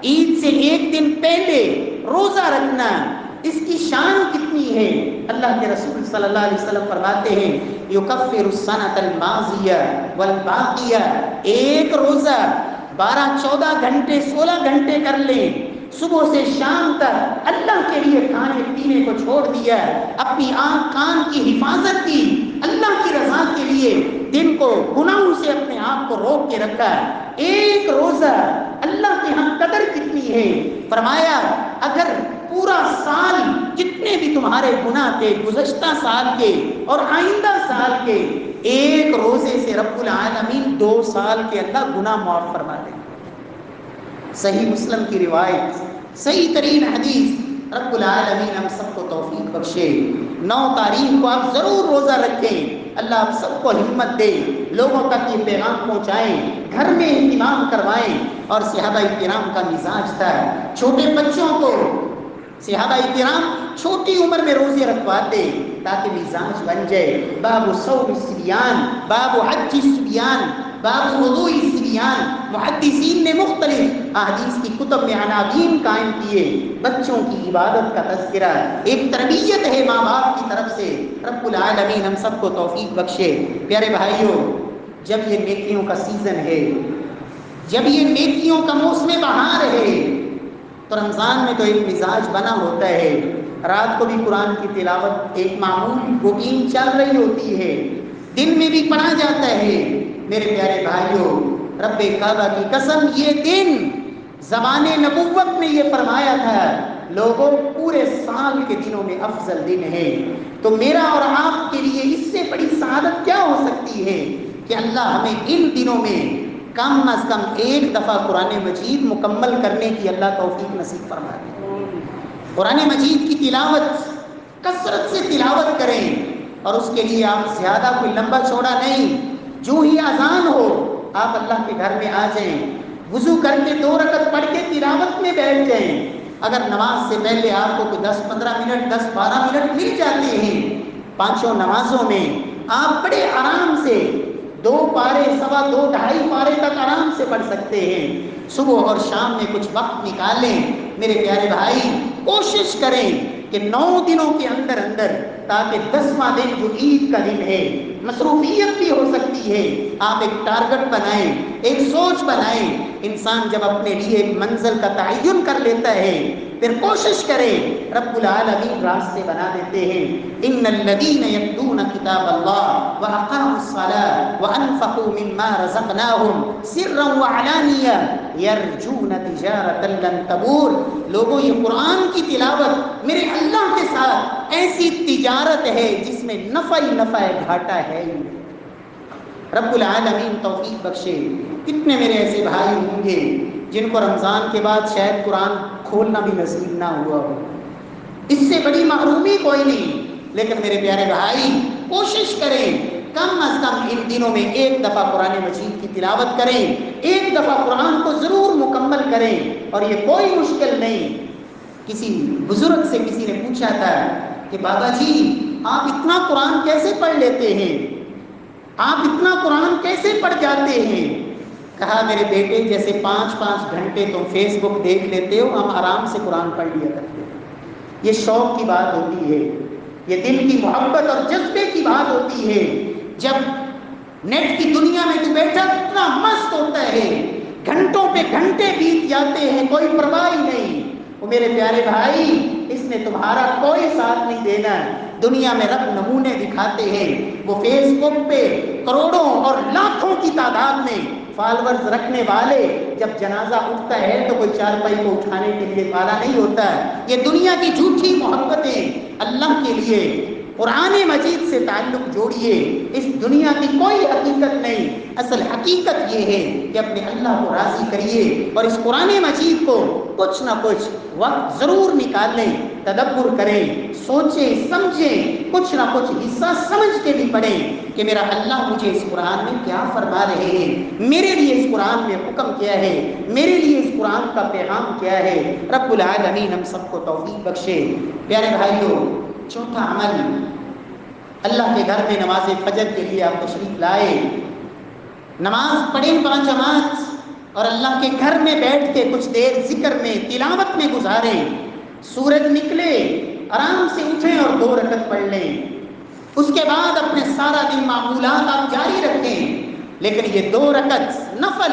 عید سے ایک دن پہلے روزہ رکھنا، اس کی شان کتنی ہے؟ اللہ کے رسول صلی اللہ علیہ وسلم فرماتے ہیں یکفر السنۃ الماضیہ والباقیہ، ایک روزہ 12-14 گھنٹے 16 گھنٹے کر لیں، صبح سے شام تک اللہ کے لیے کھانے پینے کو چھوڑ دیا، اپنی آنکھ کان کی حفاظت کی، اللہ کی رضا کے لیے دن کو گناہوں سے اپنے آپ کو روک کے رکھا، ایک روزہ اللہ کے ہاں قدر کتنی ہے؟ فرمایا اگر پورا سال جتنے بھی تمہارے گناہ تھے گزشتہ سال کے اور آئندہ سال کے، ایک روزے سے رب العالمین 2 سال کے اللہ گناہ معاف فرما دیں۔ صحیح مسلم کی روایت، صحیح ترین حدیث، رب العالمین ہم سب کو توفیق بخشے۔ 9 تاریخ کو آپ ضرور روزہ رکھیں، اللہ آپ سب کو ہمت دے، لوگوں تک یہ پیغام پہنچائیں، گھر میں اہتمام کروائیں۔ اور صحابہ کرام کا مزاج تھا، چھوٹے بچوں کو صحابہ کرام چھوٹی عمر میں روزے رکھواتے تاکہ مزاج بن جائے۔ باب صوم الصبیان، باب حج الصبیان، باب وضوء الصبیان، محدثین نے مختلف احادیث کی کتب میں عناوین قائم کیے، بچوں کی عبادت کا تذکرہ، ایک تربیت ہے ماں باپ کی طرف سے، رب العالمین ہم سب کو توفیق بخشے۔ پیارے بھائیوں، جب یہ نیکیوں کا سیزن ہے، جب یہ نیکیوں کا موسم بہار ہے، تو رمضان میں تو ایک مزاج بنا ہوتا ہے، رات کو بھی قرآن کی تلاوت ایک معمول روٹین چل رہی ہوتی ہے، دن میں بھی پڑھا جاتا ہے۔ میرے پیارے بھائیوں، رب کعبہ کی قسم یہ دن زمان نبوت میں یہ فرمایا تھا لوگوں پورے سال کے دنوں میں افضل دن ہے، تو میرا اور آپ کے لیے اس سے بڑی سعادت کیا ہو سکتی ہے کہ اللہ ہمیں ان دنوں میں کم از کم ایک دفعہ قرآن مجید مکمل کرنے کی اللہ توفیق نصیب فرما دے۔ قرآن مجید کی تلاوت کثرت سے تلاوت کریں، اور اس کے لیے آپ زیادہ کوئی لمبا چوڑا نہیں، جو ہی اذان ہو آپ اللہ کے گھر میں آ جائیں، وضو کر کے 2 رکعت پڑھ کے تلاوت میں بیٹھ جائیں۔ اگر نماز سے پہلے آپ کو کوئی 10-15 منٹ 10-12 منٹ مل جاتے ہیں 5 نمازوں میں، آپ بڑے آرام سے 2 پارے 2.5 پارے تک آرام سے پڑھ سکتے ہیں۔ صبح اور شام میں کچھ وقت نکالیں۔ میرے پیارے بھائی، کوشش کریں کہ 9 دنوں کے اندر تاکہ 10واں دن جو عید کا دن ہے، مصروفیت بھی ہو سکتی ہے، آپ ایک ٹارگٹ بنائیں، ایک سوچ بنائیں۔ انسان جب اپنے لیے ایک منزل کا تعین کر لیتا ہے پھر کوشش کرے، رب العالمین راستے بنا دیتے ہیں۔ ان الذین یتلون کتاب اللہ واقاموا الصلاۃ وانفقوا مما رزقناہم سرا وعلانیہ یرجون تجارۃ لن تبور۔ لوگوں، یہ قرآن کی تلاوت میرے اللہ کے ساتھ ایسی تجارت ہے جس میں نفع ہی نفع ہے، گھاٹا ہے ہی نہیں۔ رب العالمین توفیق بخشے۔ کتنے میرے ایسے بھائی ہوں گے جن کو رمضان کے بعد شاید قرآن کھولنا بھی نصیب نہ ہوا ہو، اس سے بڑی محرومی کوئی نہیں، لیکن میرے پیارے بھائی کوشش کریں کم از کم ان دنوں میں ایک دفعہ قرآن مجید کی تلاوت کریں، ایک دفعہ قرآن کو ضرور مکمل کریں، اور یہ کوئی مشکل نہیں۔ کسی بزرگ سے کسی نے پوچھا تھا کہ بابا جی آپ اتنا قرآن کیسے پڑھ لیتے ہیں، آپ اتنا قرآن کیسے پڑھ جاتے ہیں؟ کہا میرے بیٹے جیسے 5-5 گھنٹے تم فیس بک دیکھ لیتے ہو، ہم آرام سے قرآن پڑھ لیا کرتے ہیں۔ یہ شوق کی بات ہوتی ہے، یہ دل کی محبت اور جذبے کی بات ہوتی ہے۔ جب نیٹ کی دنیا میں تو بیٹھا اتنا مست ہوتا ہے، گھنٹوں پہ گھنٹے بیت جاتے ہیں، کوئی پرواہ ہی نہیں۔ وہ میرے پیارے بھائی، اس نے تمہارا کوئی ساتھ نہیں دینا۔ دنیا میں رب نمونے دکھاتے ہیں، وہ فیس بک پہ کروڑوں اور لاکھوں کی تعداد میں فالوورز رکھنے والے جب جنازہ اٹھتا ہے تو کوئی چارپائی کو اٹھانے کے لیے والا نہیں ہوتا ہے. یہ دنیا کی جھوٹی محبتیں اللہ کے لیے قرآن مجید سے تعلق جوڑیے. اس دنیا کی کوئی حقیقت نہیں. اصل حقیقت یہ ہے کہ اپنے اللہ کو راضی کریے اور اس قرآن مجید کو کچھ نہ کچھ وقت ضرور نکال لیں, تدبر کریں, سوچیں, سمجھیں, کچھ نہ کچھ حصہ سمجھ کے بھی پڑھیں کہ میرا اللہ مجھے اس قرآن میں کیا فرما رہے ہیں, میرے لیے اس قرآن میں حکم کیا ہے, میرے لیے اس قرآن کا پیغام کیا ہے. رب العالمین ہم سب کو توفیق بخشے. پیارے بھائیوں, چوتھا عمل, اللہ کے گھر میں نماز فجر کے لیے آپ تشریف لائے, نماز پڑھیں 5 جماعت اور اللہ کے گھر میں بیٹھ کے کچھ دیر ذکر میں, تلاوت میں گزاریں. سورج نکلے آرام سے اٹھیں اور 2 رکعت پڑھ لیں. اس کے بعد اپنے سارا دن معمولات آپ جاری رکھیں, لیکن یہ 2 رکعت نفل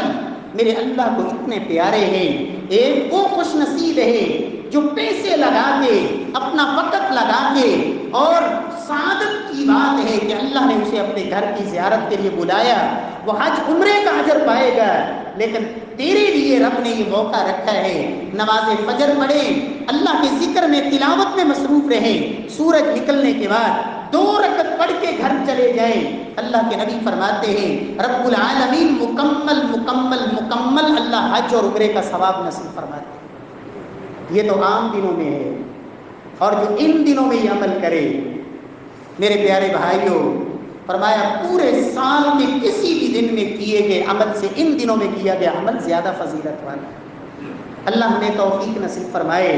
میرے اللہ کو اتنے پیارے ہیں. ایک وہ خوش نصیب ہے جو پیسے لگا کے, اپنا وقت لگا کے, اور سعادت کی بات ہے کہ اللہ نے اسے اپنے گھر کی زیارت کے لیے بلایا, وہ حج عمرے کا اجر پائے گا. لیکن تیرے لیے رب نے یہ موقع رکھا ہے, نماز فجر پڑھیں, اللہ کے ذکر میں, تلاوت میں مصروف رہیں. سورج نکلنے کے بعد 2 رکعت پڑھ کے گھر چلے جائیں. اللہ کے نبی فرماتے ہیں رب العالمین مکمل مکمل مکمل اللہ حج اور عمرے کا ثواب نصیب فرماتے ہیں. یہ تو عام دنوں میں ہے, اور جو ان دنوں میں یہ عمل کرے, میرے پیارے بھائیوں, فرمایا پورے سال کے کسی بھی دن میں کیے گئے عمل سے ان دنوں میں کیا گیا عمل زیادہ فضیلت والا ہے. اللہ ہمیں توفیق نصیب فرمائے.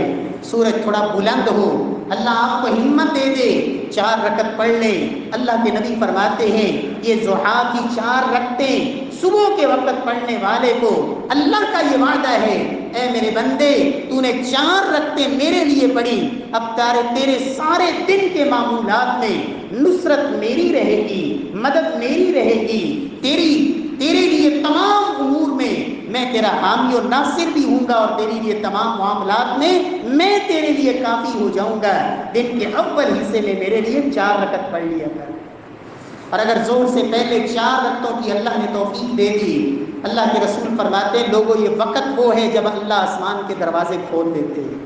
سورج تھوڑا بلند ہو, اللہ آپ کو ہمت دے دے, 4 رکعت پڑھ لیں. اللہ کے نبی فرماتے ہیں یہ ضحیٰ کی 4 رکعتیں صبح کے وقت پڑھنے والے کو اللہ کا یہ وعدہ ہے, اے میرے بندے تو نے 4 رکعتیں میرے لیے پڑھی, اب تیرے سارے دن کے معمولات میں نصرت میری رہے گی, مدد میری رہے گی, تیرے لیے تمام امور میں میں تیرا حامی و ناصر بھی ہوں گا, اور تیرے لیے تمام معاملات میں تیرے لیے کافی ہو جاؤں گا. دن کے اول حصے میں میرے لیے 4 رکعت پڑھ لیا کر. اور اگر زور سے پہلے 4 رکعتوں کی اللہ نے توفیق دے دی, اللہ کے رسول فرماتے لوگوں یہ وقت وہ ہے جب اللہ آسمان کے دروازے کھول دیتے ہیں.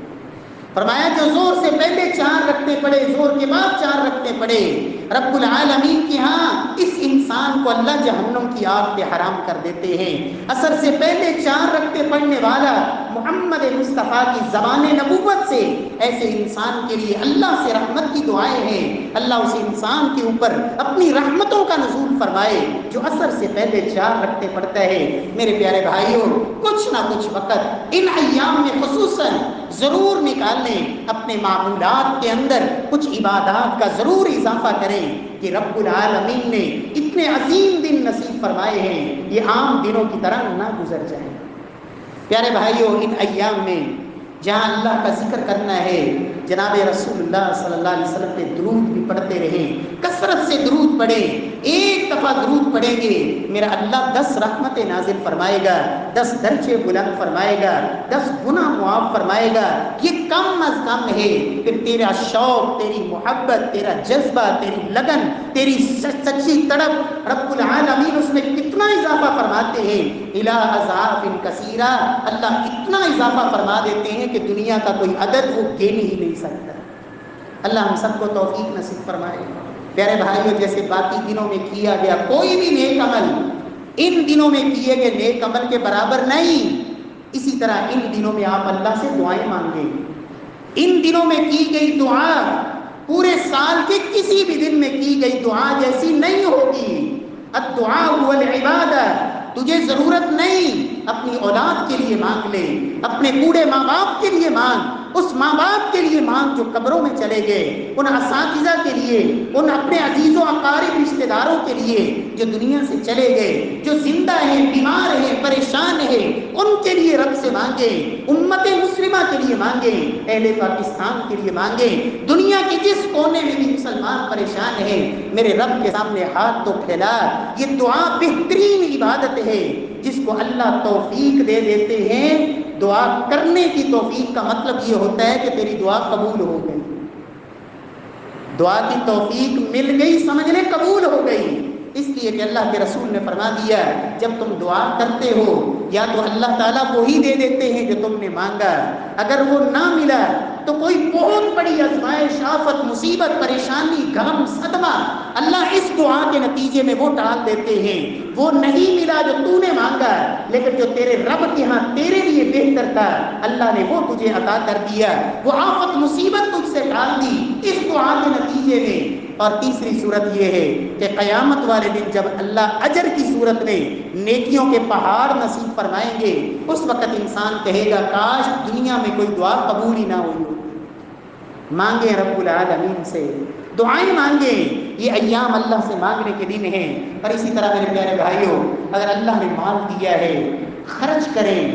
فرمایا جو زور سے پہلے 4 رکعتیں پڑھے, زور کے بعد 4 رکعتیں پڑھے, رب العالمین کے ہاں اس انسان کو اللہ جہنم کی آگ پہ حرام کر دیتے ہیں. عصر سے پہلے 4 رکعتیں پڑھنے والا محمد مصطفیٰ کی زبان نبوت سے ایسے انسان کے لیے اللہ سے رحمت کی دعائیں ہیں. اللہ اس انسان کے اوپر اپنی رحمتوں کا نزول فرمائے جو عصر سے پہلے 4 رکعتیں پڑھتا ہے. میرے پیارے بھائیوں, کچھ نہ کچھ وقت ان ایام میں خصوصاً ضرور نکال لیں, اپنے معمولات کے اندر کچھ عبادات کا ضرور اضافہ کریں کہ رب العالمین نے اتنے عظیم دن نصیب فرمائے ہیں, یہ عام دنوں کی طرح نہ گزر جائیں. پیارے بھائیوں, ان ایام میں جہاں اللہ کا ذکر کرنا ہے, جناب رسول اللہ صلی اللہ علیہ وسلم پہ درود بھی پڑھتے رہیں, کثرت سے درود پڑھیں. ایک دفعہ درود پڑھیں گے میرا اللہ 10 رحمتیں نازل فرمائے گا, 10 درجے بلند فرمائے گا, 10 گناہ معاف فرمائے گا. یہ کم از کم ہے. پھر تیرا شوق, تیری محبت, تیرا جذبہ, تیری لگن, تیری سچی تڑپ رب العالمین اس میں کتنا اضافہ فرماتے ہیں. الہ اضعاف کثیرہ, اللہ اتنا اضافہ فرما دیتے ہیں کہ دنیا کا کوئی عدد وہ گن ہی نہیں سکتا. اللہ ہم سب کو توفیق نصیب فرمائے. پیارے بھائیوں, جیسے باقی دنوں میں کیا گیا کوئی بھی نیک عمل ان دنوں میں کیے گئے نیک عمل کے برابر نہیں, اسی طرح ان دنوں میں آپ اللہ سے دعائیں مانگیں. ان دنوں میں کی گئی دعا پورے سال کے کسی بھی دن میں کی گئی دعا جیسی نہیں ہوگی. الدعاء هو العبادہ. تجھے ضرورت نہیں, اپنی اولاد کے لیے مانگ لے, اپنے بوڑھے ماں باپ کے لیے مانگ, اس ماں باپ کے لیے مانگ جو قبروں میں چلے گئے, ان اساتذہ کے لیے, ان اپنے عزیز و اقارب رشتہ داروں کے لیے جو دنیا سے چلے گئے, جو زندہ ہیں, بیمار ہیں, پریشان ہیں, ان کے لیے رب سے مانگیں. امت مسلمہ کے لیے مانگیں, اہل پاکستان کے لیے مانگیں, دنیا کے جس کونے میں بھی مسلمان پریشان ہیں میرے رب کے سامنے ہاتھ تو پھیلا. یہ دعا بہترین عبادت ہے جس کو اللہ توفیق دے دیتے ہیں. دعا کرنے کی توفیق کا مطلب یہ ہوتا ہے کہ تیری دعا قبول ہو گئی. دعا کی توفیق مل گئی, سمجھ قبول ہو گئی. اس لیے کہ اللہ کے رسول نے فرما دیا جب تم دعا کرتے ہو یا تو اللہ تعالیٰ وہی دے دیتے ہیں جو تم نے مانگا، اگر وہ نہ ملا تو کوئی بہت بڑی آزمائش، آفت، مصیبت، پریشانی، غم، صدمہ اللہ اس دعا کے نتیجے میں وہ ٹال دیتے ہیں۔ وہ نہیں ملا جو تو نے مانگا، لیکن جو تیرے رب کے ہاں تیرے لیے بہتر تھا اللہ نے وہ تجھے عطا کر دیا، وہ آفت مصیبت تجھ سے ٹال دی اس دعا کے نتیجے میں۔ اور تیسری صورت یہ ہے کہ قیامت والے دن جب اللہ اجر کی صورت میں نیکیوں کے پہاڑ نصیب فرمائیں گے، اس وقت انسان کہے گا کاش دنیا میں کوئی دعا قبول ہی نہ ہوئی ہو۔ مانگے رب العالمین سے، دعائیں مانگیں، یہ ایام اللہ سے مانگنے کے دن ہیں۔ اور اسی طرح میرے پیارے بھائیوں، اگر اللہ نے مال دیا ہے خرچ کریں۔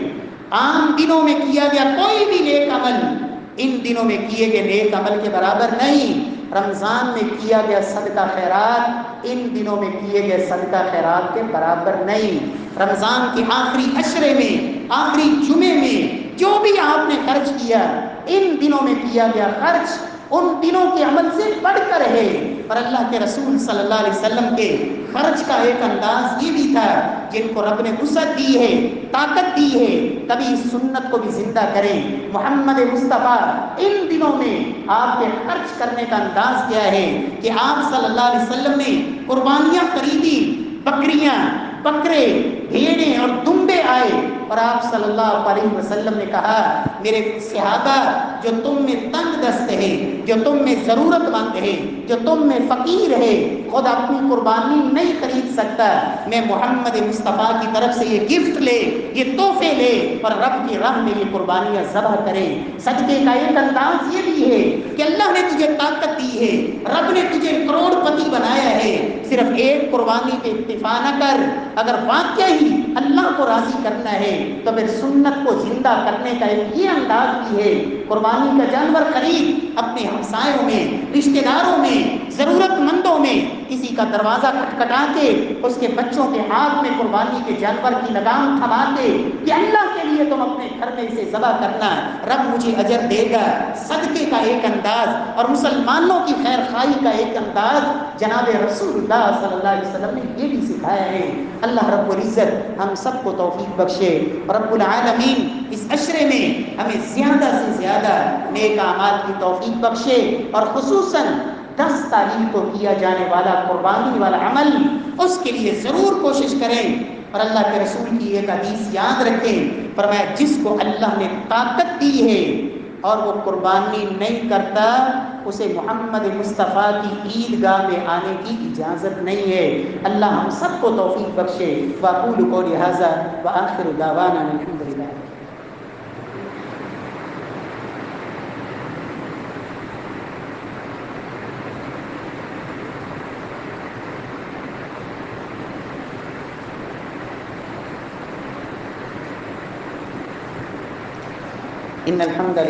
عام دنوں میں کیا گیا کوئی بھی نیک عمل ان دنوں میں کیے گئے نیک عمل کے برابر نہیں۔ رمضان میں کیا گیا صدقہ خیرات ان دنوں میں کیے گئے صدقہ خیرات کے برابر نہیں۔ رمضان کے آخری عشرے میں، آخری جمعے میں جو بھی آپ نے خرچ کیا، ان دنوں میں کیا گیا خرچ ان دنوں کے عمل سے بڑھ کر ہے۔ اور اللہ کے رسول صلی اللہ علیہ وسلم کے خرچ کا ایک انداز یہ بھی تھا، جن کو رب نے وسعت دی ہے، طاقت دی ہے، کبھی اس سنت کو بھی زندہ کریں۔ محمد مصطفیٰ ان دنوں میں آپ کے خرچ کرنے کا انداز کیا ہے کہ آپ صلی اللہ علیہ وسلم نے قربانیاں خریدی، بکریاں، بکرے، بھیڑیں اور دمبے آئے، اور آپ صلی اللہ علیہ وسلم نے کہا میرے صحابہ جو تم میں تنگ دست ہے، جو تم میں ضرورت مند ہے، جو تم میں فقیر ہے، خود اپنی قربانی نہیں خرید سکتا، میں محمد مصطفیٰ کی طرف سے یہ گفٹ لے، یہ تحفے لے اور رب کی راہ میں یہ قربانیاں ذبح کریں۔ صدقے کا ایک انداز یہ بھی ہے کہ اللہ نے تجھے طاقت دی ہے، رب نے تجھے کروڑ پتی بنایا ہے، صرف ایک قربانی پہ اکتفا نہ کر، اگر واقعہ ہی اللہ کو راضی کرنا ہے تو پھر سنت کو زندہ کرنے کا ایک یہ انداز بھی ہے۔ قربانی کا جانور خرید، اپنے ہمسایوں میں، رشتہ داروں میں، ضرورت مندوں میں کسی کا دروازہ کھٹکھٹا کے اس کے بچوں کے ہاتھ میں قربانی کے جانور کی لگام تھما کے کہ اللہ کے لیے تم اپنے گھر میں اسے ذبح کرنا، رب مجھے اجر دے گا۔ صدقے کا ایک انداز اور مسلمانوں کی خیر خواہی کا ایک انداز جناب رسول اللہ صلی اللہ علیہ وسلم نے یہ بھی سکھایا ہے۔ اللہ رب العزت ہم سب کو توفیق بخشے، رب العالمین اس عشرے میں ہمیں زیادہ سے زیادہ نیک اعمال کی توفیق بخشے، اور خصوصاً 10 تاریخ کو کیا جانے والا قربانی والا عمل اس کے لیے ضرور کوشش کریں۔ اور اللہ کے رسول کی ایک حدیث یاد رکھیں، فرمایا جس کو اللہ نے طاقت دی ہے اور وہ قربانی نہیں کرتا، اسے محمد مصطفیٰ کی عیدگاہ میں آنے کی اجازت نہیں ہے۔ اللہ ہم سب کو توفیق بخشے۔ وَأَقُولُ قَوْلِي هَذَا وَآخِرُ دَعْوَانَا أَنِ الْحَمْدُ لِلَّهِ۔ إن الحمد لله